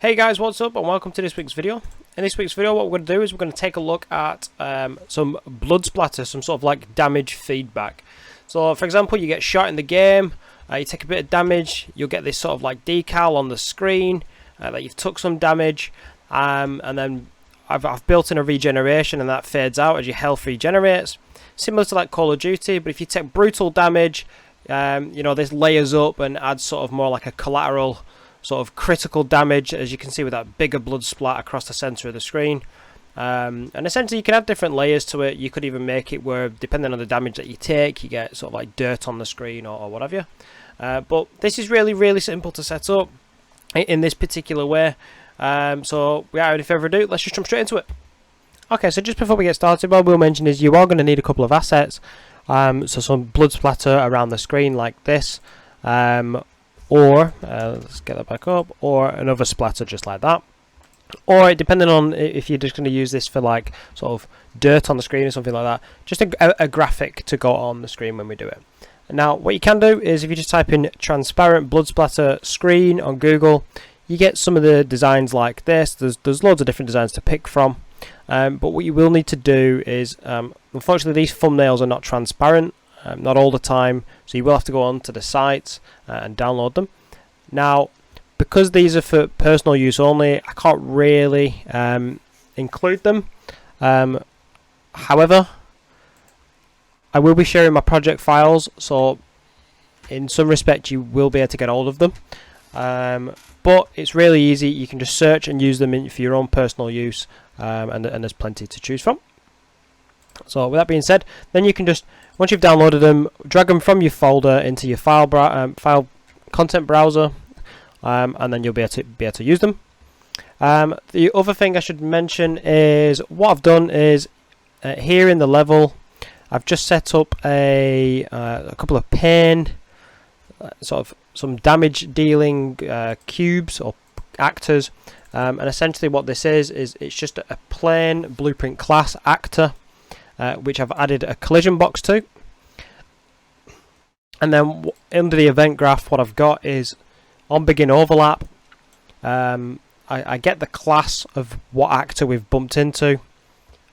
Hey guys, what's up and welcome to this week's video. In this week's video what we're going to do is we're going to take a look at some blood splatter, some sort of like damage feedback. So for example, you get shot in the game, you take a bit of damage, you'll get this sort of like decal on the screen that you've took some damage, and then I've built in a regeneration and that fades out as your health regenerates. Similar to like Call of Duty, but if you take brutal damage, you know, this layers up and adds sort of more like a collateral sort of critical damage, as you can see with that bigger blood splat across the center of the screen. And essentially you can add different layers to it. You could even make it where, depending on the damage that you take, you get sort of like dirt on the screen or what have you. But this is really simple to set up in this particular way. So without any further ado, let's just jump straight into it. Okay, so just before we get started, what we'll mention is you are going to need a couple of assets. So some blood splatter around the screen like this, or let's get that back up, or another splatter just like that, or depending on if you're just going to use this for like sort of dirt on the screen or something like that, just a graphic to go on the screen when we do it. Now what you can do is if you just type in transparent blood splatter screen on Google, you get some of the designs like this. There's loads of different designs to pick from, but what you will need to do is unfortunately these thumbnails are not transparent, not all the time, so you will have to go on to the site and download them. Now because these are for personal use only, I can't really include them. However, I will be sharing my project files, so in some respect you will be able to get hold of them, but it's really easy. You can just search and use them for your own personal use, and there's plenty to choose from. So with that being said, then you can just, once you've downloaded them, drag them from your folder into your file content browser, and then you'll be able to use them. The other thing I should mention is what I've done is here in the level, I've just set up a couple of pain, sort of some damage dealing cubes or actors, and essentially what this is it's just a plain blueprint class actor, which I've added a collision box to. And then under the event graph, what I've got is on begin overlap, I get the class of what actor we've bumped into,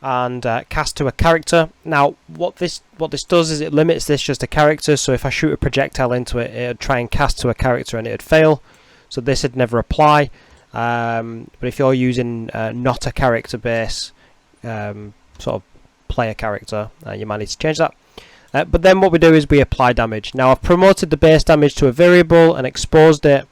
and cast to a character. Now what this does is it limits this just to characters, so if I shoot a projectile into it, it would try and cast to a character and it would fail, so this would never apply. But if you're using not a character base sort of player character, you might need to change that. But then what we do is we apply damage. Now I've promoted the base damage to a variable and exposed it,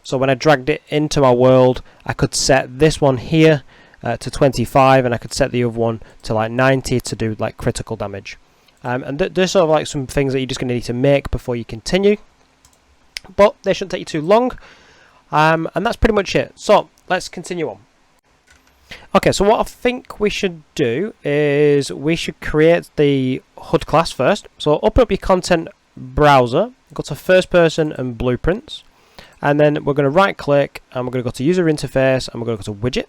so when I dragged it into my world, I could set this one here to 25, and I could set the other one to like 90 to do like critical damage. And there's sort of like some things that you're just going to need to make before you continue, but they shouldn't take you too long. And that's pretty much it. So let's continue on. Okay, so what I think we should do is we should create the HUD class first. So open up your content browser, go to first person and blueprints, and then we're going to right click and we're going to go to user interface and we're going to go to widget.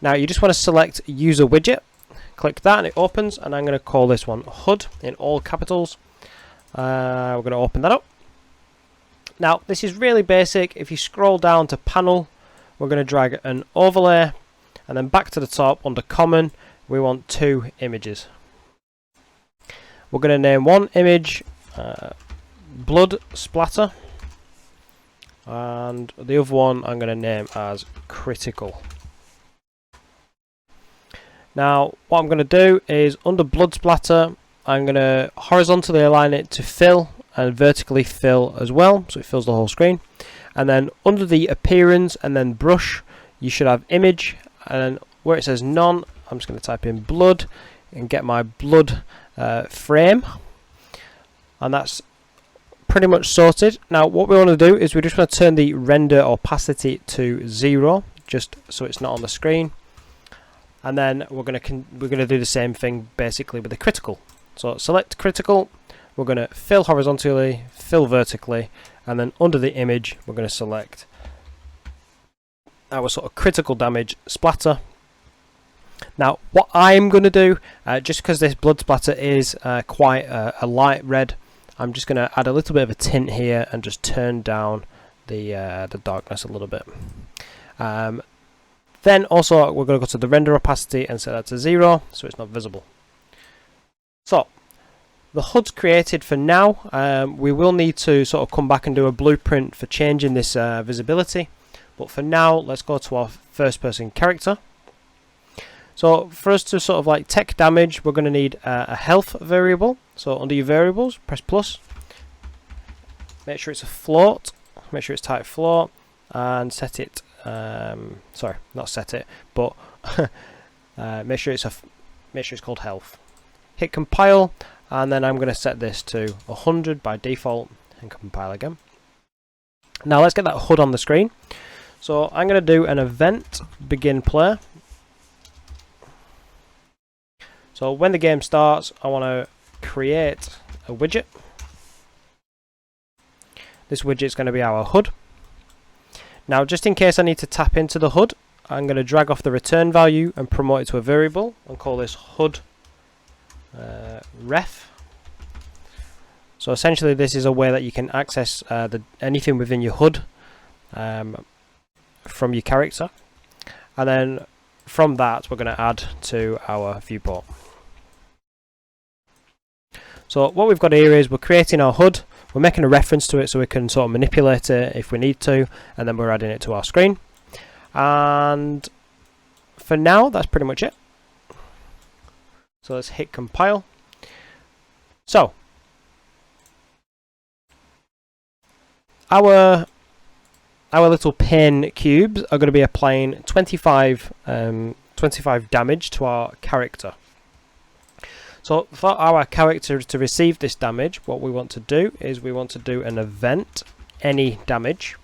Now you just want to select user widget, click that and it opens, and I'm going to call this one HUD in all capitals. We're going to open that up. Now this is really basic. If you scroll down to panel, we're going to drag an overlay, and then back to the top under common we want two images. We're going to name one image blood splatter, and the other one I'm going to name as critical. Now what I'm going to do is under blood splatter I'm going to horizontally align it to fill and vertically fill as well, so it fills the whole screen. And then under the appearance and then brush, you should have image, and where it says none, I'm just going to type in blood and get my blood frame, and that's pretty much sorted. Now what we want to do is we just want to turn the render opacity to 0, just so it's not on the screen, and then we're going to do the same thing basically with the critical. So select critical, we're going to fill horizontally, fill vertically, and then under the image we're going to select our sort of critical damage splatter. Now what I'm going to do, just because this blood splatter is quite a light red, I'm just going to add a little bit of a tint here and just turn down the darkness a little bit. Then also we're going to go to the render opacity and set that to 0 so it's not visible. So the HUD's created for now. We will need to sort of come back and do a blueprint for changing this visibility, but for now let's go to our first person character. So for us to sort of like tech damage, we're going to need a health variable. So under your variables, press plus, make sure it's a float, make sure it's type float, and set it, sorry, not set it, but make sure it's called health. Hit compile, and then I'm going to set this to 100 by default and compile again. Now let's get that HUD on the screen. So I'm going to do an event begin play. So when the game starts, I want to create a widget. This widget's going to be our HUD. Now, just in case I need to tap into the HUD, I'm going to drag off the return value and promote it to a variable and call this HUD ref. So essentially this is a way that you can access anything within your HUD from your character, and then from that we're going to add to our viewport. So what we've got here is we're creating our HUD, we're making a reference to it so we can sort of manipulate it if we need to, and then we're adding it to our screen. And for now that's pretty much it. So let's hit compile. So our little pen cubes are going to be applying 25 damage to our character. So for our character to receive this damage, what we want to do is we want to do an event any damage,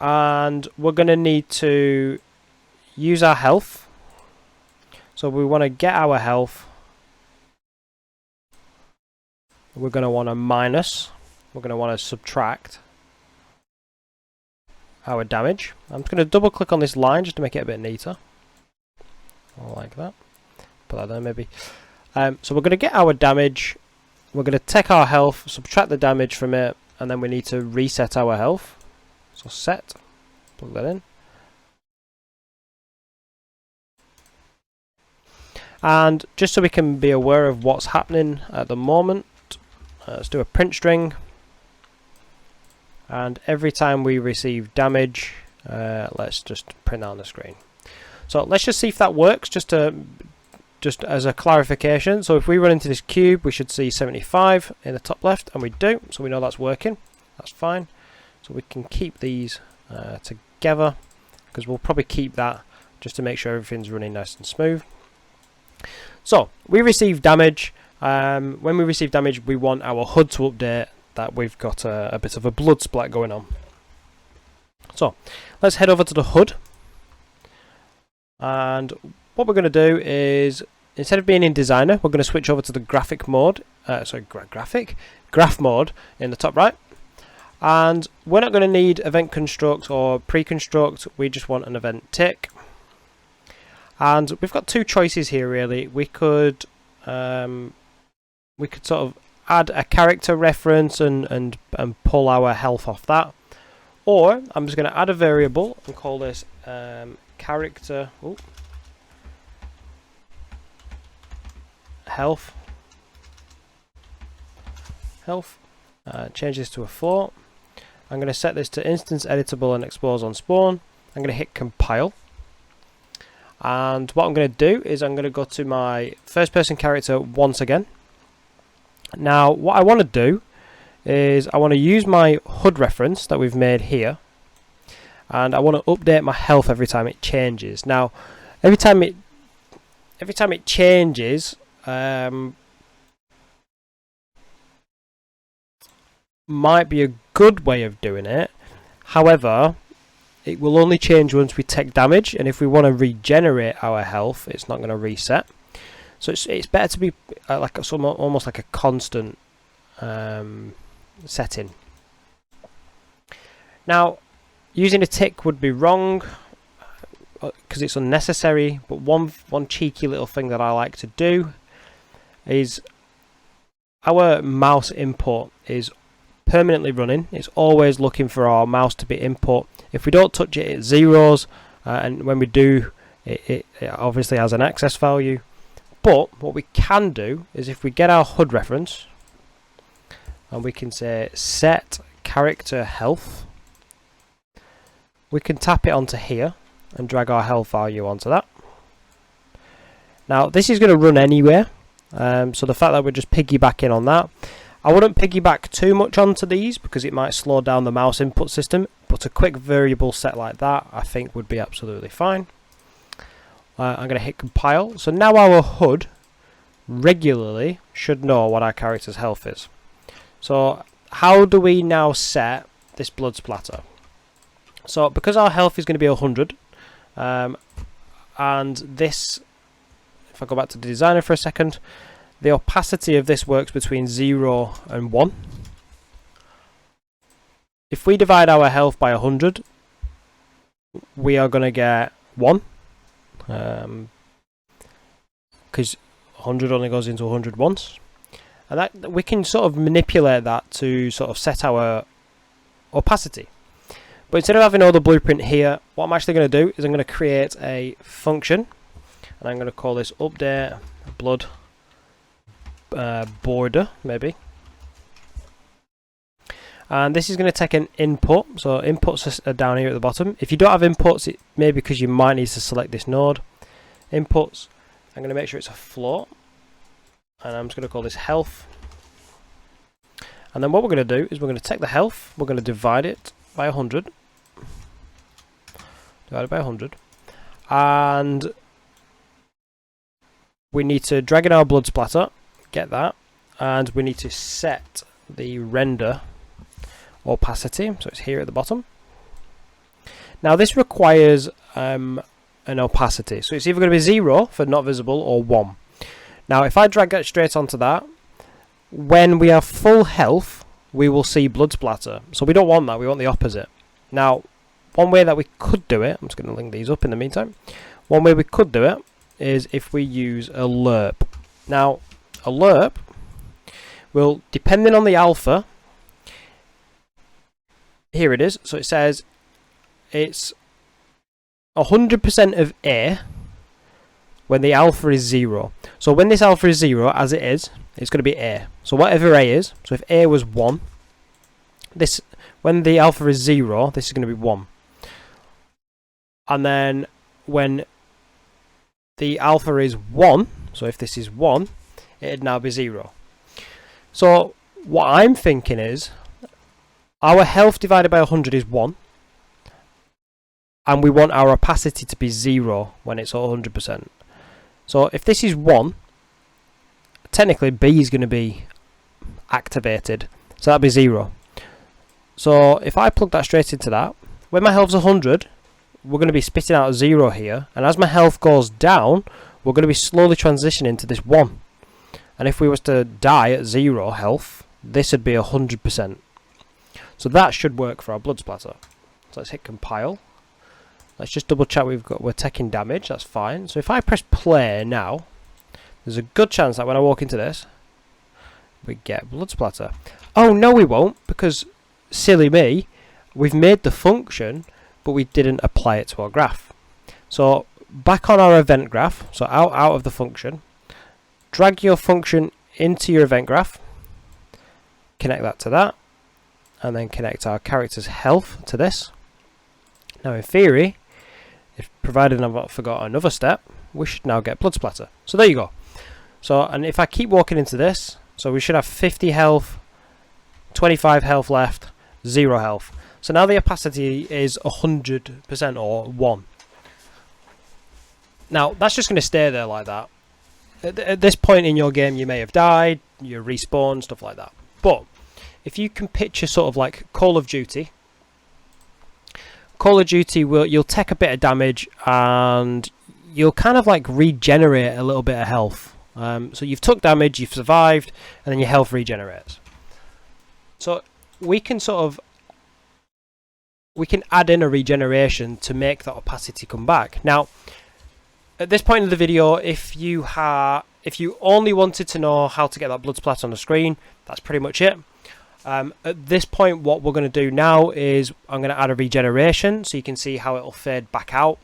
and we're going to need to use our health. So we want to get our health, we're going to want to minus, we're going to want to subtract our damage. I'm just going to double click on this line just to make it a bit neater. Like that. Put that there maybe. So we're going to get our damage, we're going to take our health, subtract the damage from it, and then we need to reset our health. So set, plug that in. And just so we can be aware of what's happening at the moment, let's do a print string. And every time we receive damage, let's just print that on the screen. So let's just see if that works, just as a clarification. So if we run into this cube, we should see 75 in the top left, and we do, so we know that's working. That's fine. So we can keep these together, because we'll probably keep that just to make sure everything's running nice and smooth. So we receive damage. When we receive damage, we want our HUD to update that we've got a bit of a blood splat going on. So let's head over to the HUD. And what we're going to do is, instead of being in designer, we're going to switch over to the graph mode in the top right. And we're not going to need event construct or pre-construct, we just want an event tick. And we've got two choices here really. We could sort of add a character reference and pull our health off that. Or I'm just going to add a variable and call this character health. Change this to a float. I'm going to set this to instance editable and expose on spawn. I'm going to hit compile. And what I'm going to do is I'm going to go to my first person character once again. Now what I want to do is I want to use my HUD reference that we've made here, and I want to update my health every time it changes. Now every time it changes, might be a good way of doing it. However, it will only change once we take damage, and if we want to regenerate our health, it's not going to reset. So it's better to be like almost like a constant setting. Now, using a tick would be wrong because it's unnecessary. But one cheeky little thing that I like to do is our mouse input is permanently running. It's always looking for our mouse to be input. If we don't touch it, it zeros, and when we do, it obviously has an access value. But what we can do is if we get our HUD reference and we can say set character health, we can tap it onto here and drag our health value onto that. Now this is going to run anywhere, so the fact that we're just piggybacking on that, I wouldn't piggyback too much onto these because it might slow down the mouse input system, but a quick variable set like that I think would be absolutely fine. I'm going to hit compile. So now our HUD regularly should know what our character's health is. So how do we now set this blood splatter? So because our health is going to be 100, and this, if I go back to the designer for a second, the opacity of this works between 0 and 1. If we divide our health by 100, we are going to get 1. Because 100 only goes into 100 once, and that we can sort of manipulate that to sort of set our opacity. But instead of having all the blueprint here, what I'm actually going to do is I'm going to create a function, and I'm going to call this update blood border maybe, and this is going to take an input. So inputs are down here at the bottom. If you don't have inputs, it may be because you might need to select this node. Inputs, I'm going to make sure it's a float, and I'm just going to call this health. And then what we're going to do is we're going to take the health, we're going to divide it by 100, and we need to drag in our blood splatter, get that, and we need to set the render opacity, so it's here at the bottom. Now this requires an opacity, so it's either going to be 0 for not visible or 1. Now if I drag that straight onto that, when we have full health we will see blood splatter, so we don't want that, we want the opposite. Now one way that we could do it, I'm just going to link these up in the meantime, one way we could do it is if we use a lerp. Now a lerp will, depending on the alpha, here it is, so it says it's 100% of A when the alpha is 0. So when this alpha is 0, as it is, it's going to be A. So whatever A is, so if A was 1, this, when the alpha is 0, this is going to be 1. And then when the alpha is 1, so if this is 1, it'd now be 0. So what I'm thinking is, our health divided by 100 is 1, and we want our opacity to be 0 when it's 100%. So if this is 1, technically B is going to be activated, so that'll be 0. So if I plug that straight into that, when my health's 100, we're going to be spitting out a 0 here, and as my health goes down, we're going to be slowly transitioning to this 1. And if we was to die at 0 health, this would be 100%. So that should work for our blood splatter. So let's hit compile. Let's just double check we're taking damage, that's fine. So if I press play now, there's a good chance that when I walk into this, we get blood splatter. Oh no we won't, because silly me, we've made the function, but we didn't apply it to our graph. So back on our event graph, so out of the function, drag your function into your event graph, connect that to that, and then connect our character's health to this. Now in theory, if provided I've not forgot another step, we should now get blood splatter. So there you go. So, and if I keep walking into this, so we should have 50 health, 25 health left, 0 health. So now the opacity is 100% or 1. Now that's just going to stay there like that. At this point in your game you may have died, you respawn, stuff like that. But if you can picture sort of like Call of Duty you'll take a bit of damage and you'll kind of like regenerate a little bit of health. So you've took damage, you've survived, and then your health regenerates. So we can add in a regeneration to make that opacity come back. Now at this point in the video, if you only wanted to know how to get that blood splatter on the screen, that's pretty much it. At this point, what we're going to do now is I'm going to add a regeneration, so you can see how it'll fade back out.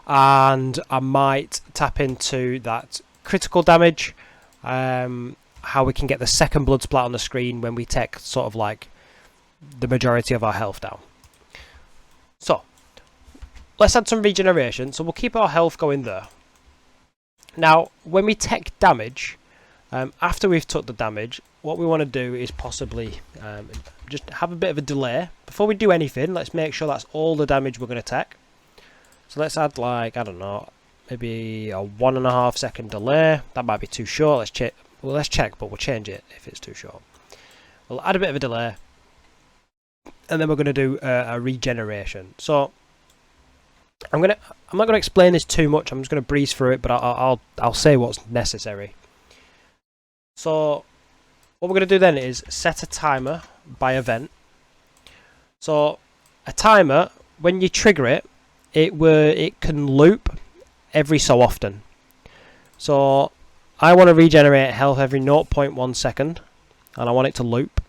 And I might tap into that critical damage, how we can get the second blood splat on the screen when we take sort of like the majority of our health down. So let's add some regeneration, so we'll keep our health going there. Now when we take damage, after we've took the damage, what we want to do is possibly just have a bit of a delay. Before we do anything, let's make sure that's all the damage we're going to take. So let's add, like, I don't know, maybe a 1.5 second delay. That might be too short. Let's check. Well, let's check, but we'll change it if it's too short. We'll add a bit of a delay, and then we're going to do a regeneration. So I'm not going to explain this too much. I'm just going to breeze through it, but I'll say what's necessary. So what we're going to do then is set a timer by event. So a timer, when you trigger it, it can loop every so often. So I want to regenerate health every 0.1 second, and I want it to loop.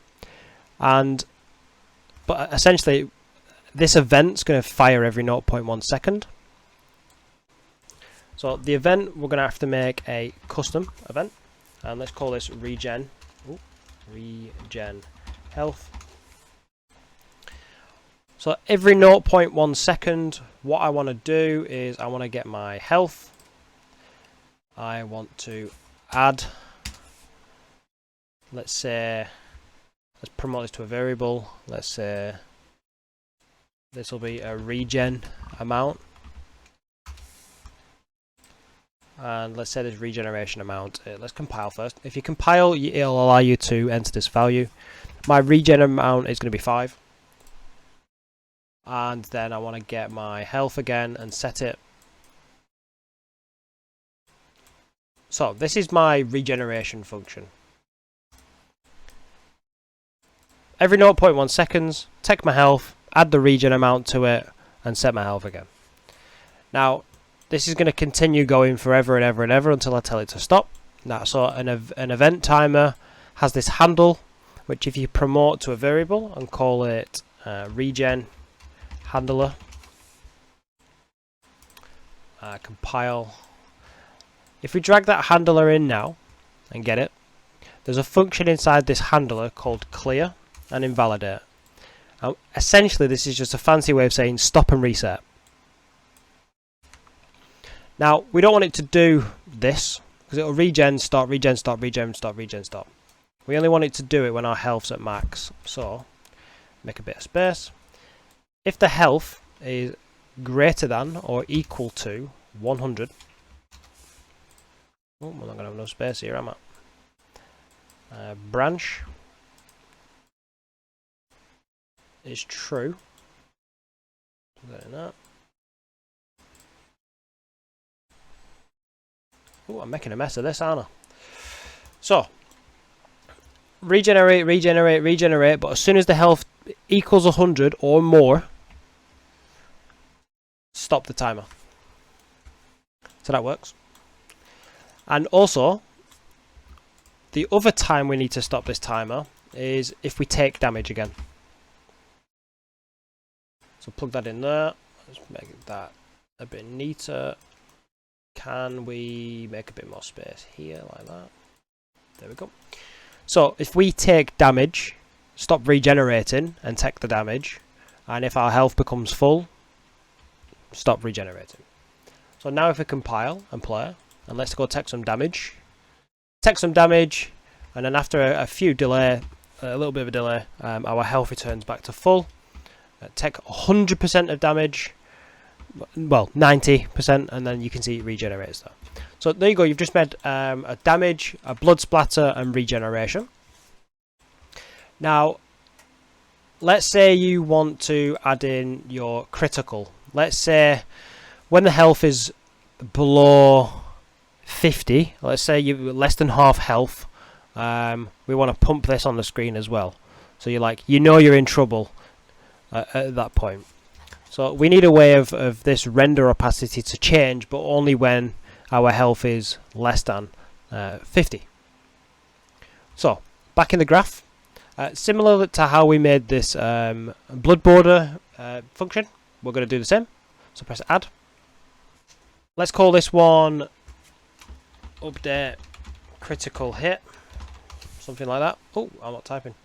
But essentially, this event's going to fire every 0.1 second. So the event, we're going to have to make a custom event, and let's call this Regen. Regen health. So every 0.1 second, what I want to do is I want to get my health. I want to add, let's say, let's promote this to a variable. Let's say this will be a regen amount. And let's say this regeneration amount. Let's compile first. If you compile, it'll allow you to enter this value. My regen amount is going to be 5. And then I want to get my health again and set it. So this is my regeneration function. Every 0.1 seconds, take my health, add the regen amount to it, and set my health again. Now, this is going to continue going forever and ever and ever until I tell it to stop. Now, so an event timer has this handle, which if you promote to a variable and call it regen handler, compile. If we drag that handler in now and get it, there's a function inside this handler called clear and invalidate. Essentially, this is just a fancy way of saying stop and reset. Now, we don't want it to do this because it'll regen, stop, regen, stop, regen, stop, regen, stop. We only want it to do it when our health's at max. So, make a bit of space. If the health is greater than or equal to 100, oh, I'm not going to have enough space here, am I? Branch is true. Oh, I'm making a mess of this, aren't I? So, regenerate, regenerate, regenerate, but as soon as the health equals 100 or more, stop the timer. So that works. And also, the other time we need to stop this timer is if we take damage again. So plug that in there. Let's make that a bit neater. Can we make a bit more space here, like that? There we go. So if we take damage, stop regenerating and take the damage, and if our health becomes full, stop regenerating. So now if we compile and play, and let's go take some damage. Take some damage, and then after a few delay, a little bit of a delay, our health returns back to full. Take 100% of damage, well, 90%, and then you can see it regenerates there. So there you go, you've just made a damage, a blood splatter, and regeneration. Now, let's say you want to add in your critical. Let's say when the health is below 50, let's say you're less than half health, we want to pump this on the screen as well. So you know you're in trouble at that point. So we need a way of this render opacity to change, but only when our health is less than 50. So back in the graph, Similar to how we made this blood border function, we're going to do the same. So press add. Let's call this one update critical hit, something like that. Oh, I'm not typing.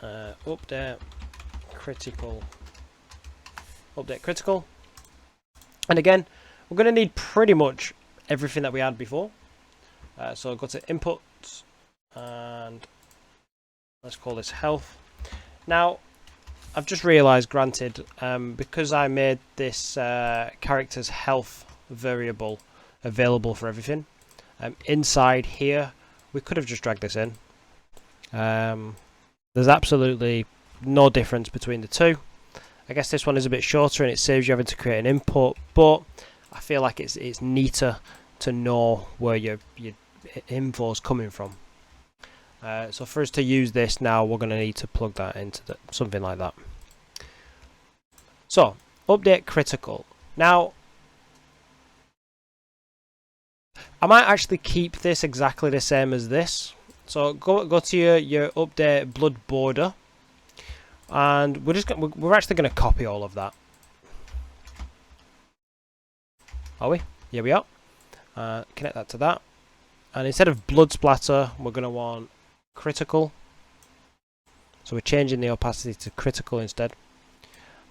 Update critical. And again, we're going to need pretty much everything that we had before. So go to inputs and let's call this health. Now, I've just realised, granted, because I made this character's health variable available for everything, inside here, we could have just dragged this in. There's absolutely no difference between the two. I guess this one is a bit shorter and it saves you having to create an input, but I feel like it's neater to know where your info is coming from. So for us to use this now, we're going to need to plug that into something like that. So, update critical. Now, I might actually keep this exactly the same as this. So go to your update blood border, and we're actually going to copy all of that. Are we? Here we are. Connect that to that, and instead of blood splatter, we're going to want critical. So we're changing the opacity to critical instead.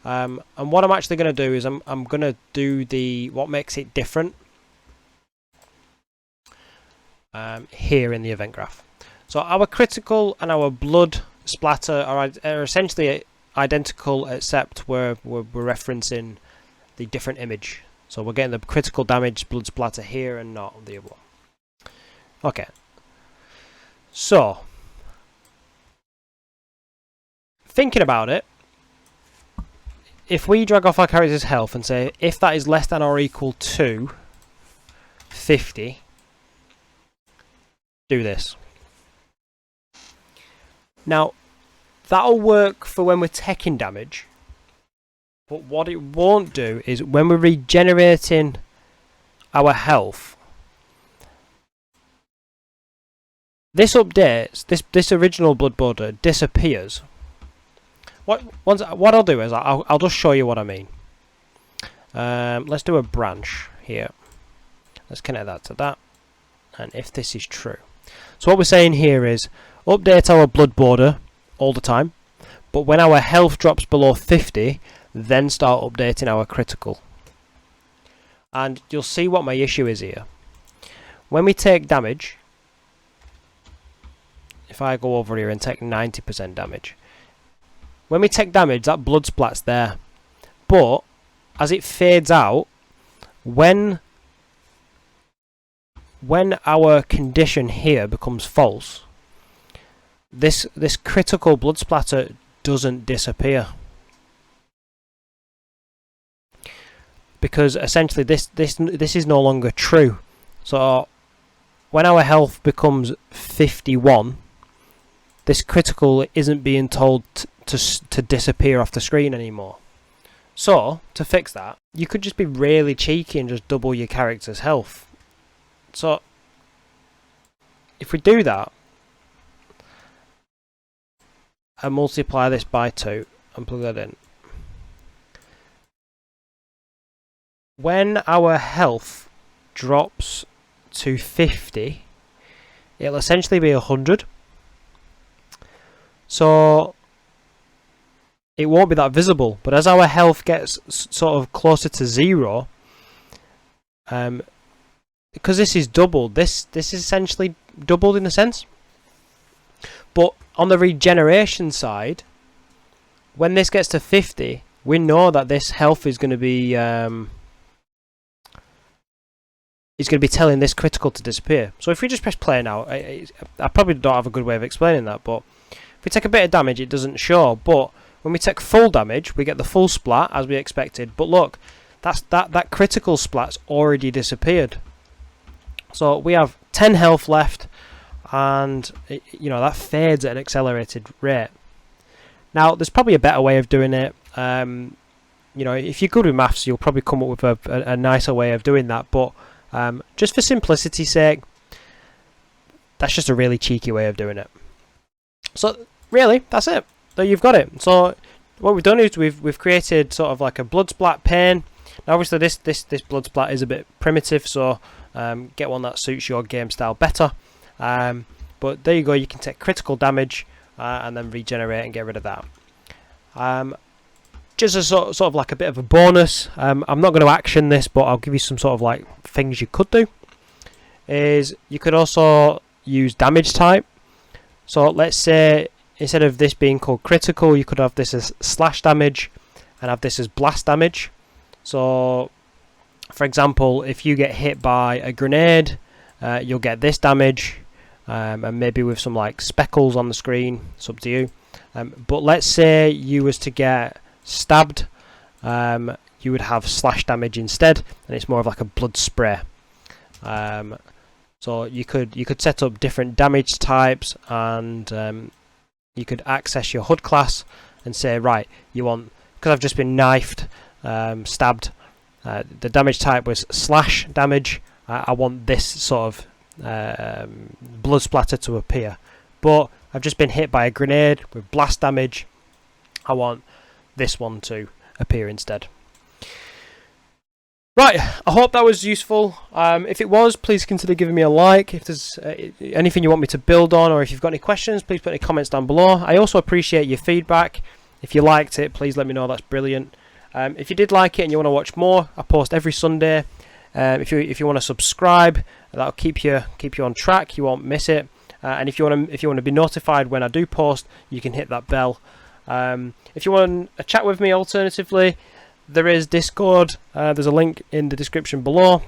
And what I'm actually going to do is I'm going to do what makes it different here in the event graph. So our critical and our blood splatter are essentially identical, except we're referencing the different image. So we're getting the critical damage blood splatter here and not the other one. Okay. So, thinking about it, if we drag off our character's health and say if that is less than or equal to 50, do this. Now, that'll work for when we're taking damage, but what it won't do is when we're regenerating our health, this updates, this original blood border disappears. What I'll do is I'll just show you what I mean. Let's do a branch here. Let's connect that to that, and if this is true, so what we're saying here is update our blood border all the time, but when our health drops below 50, then start updating our critical. And you'll see what my issue is here. When we take damage, if I go over here and take 90% damage, when we take damage, that blood splat's there, but as it fades out, when our condition here becomes false, this critical blood splatter doesn't disappear, because essentially this is no longer true. So when our health becomes 51, this critical isn't being told to disappear off the screen anymore. So to fix that, you could just be really cheeky and just double your character's health. So if we do that and multiply this by 2 and plug that in, when our health drops to 50, it'll essentially be 100. So it won't be that visible, but as our health gets sort of closer to 0, because this is doubled, this is essentially doubled in a sense. But on the regeneration side, when this gets to 50, we know that this health is going to be telling this critical to disappear. So if we just press play now, I probably don't have a good way of explaining that, but if we take a bit of damage, it doesn't show. But when we take full damage, we get the full splat as we expected. But look, that critical splat's already disappeared. So we have 10 health left, and that fades at an accelerated rate. Now, there's probably a better way of doing it. If you're good with maths, you'll probably come up with a nicer way of doing that. But just for simplicity's sake, that's just a really cheeky way of doing it. So really, that's it. So you've got it. So what we've done is we've created sort of like a blood splat pane. Now obviously this blood splat is a bit primitive, so get one that suits your game style better. But there you go, you can take critical damage and then regenerate and get rid of that. Just as sort of like a bit of a bonus, I'm not going to action this, but I'll give you some sort of like things you could do. Is you could also use damage type. So let's say instead of this being called critical, you could have this as slash damage and have this as blast damage. So for example, if you get hit by a grenade, you'll get this damage, and maybe with some like speckles on the screen. It's up to you. But let's say you was to get stabbed, you would have slash damage instead, and it's more of like a blood spray. So you could set up different damage types, and you could access your HUD class and say, right, you want, because I've just been knifed, stabbed, the damage type was slash damage, I want this sort of blood splatter to appear. But I've just been hit by a grenade with blast damage, I want this one to appear instead. Right, I hope that was useful. If it was, please consider giving me a like. If there's anything you want me to build on, or if you've got any questions, please put any comments down below. I also appreciate your feedback. If you liked it, please let me know. That's brilliant. If you did like it and you want to watch more, I post every Sunday. If you want to subscribe, that'll keep you on track. You won't miss it. And if you want to be notified when I do post, you can hit that bell. If you want a chat with me, alternatively, there is Discord. There's a link in the description below.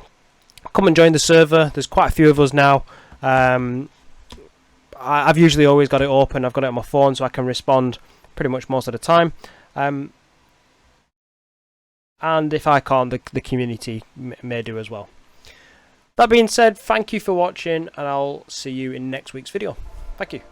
Come and join the server. There's quite a few of us now. I've usually always got it open. I've got it on my phone, so I can respond pretty much most of the time. And if I can't, the community may do as well. That being said, thank you for watching, and I'll see you in next week's video. Thank you.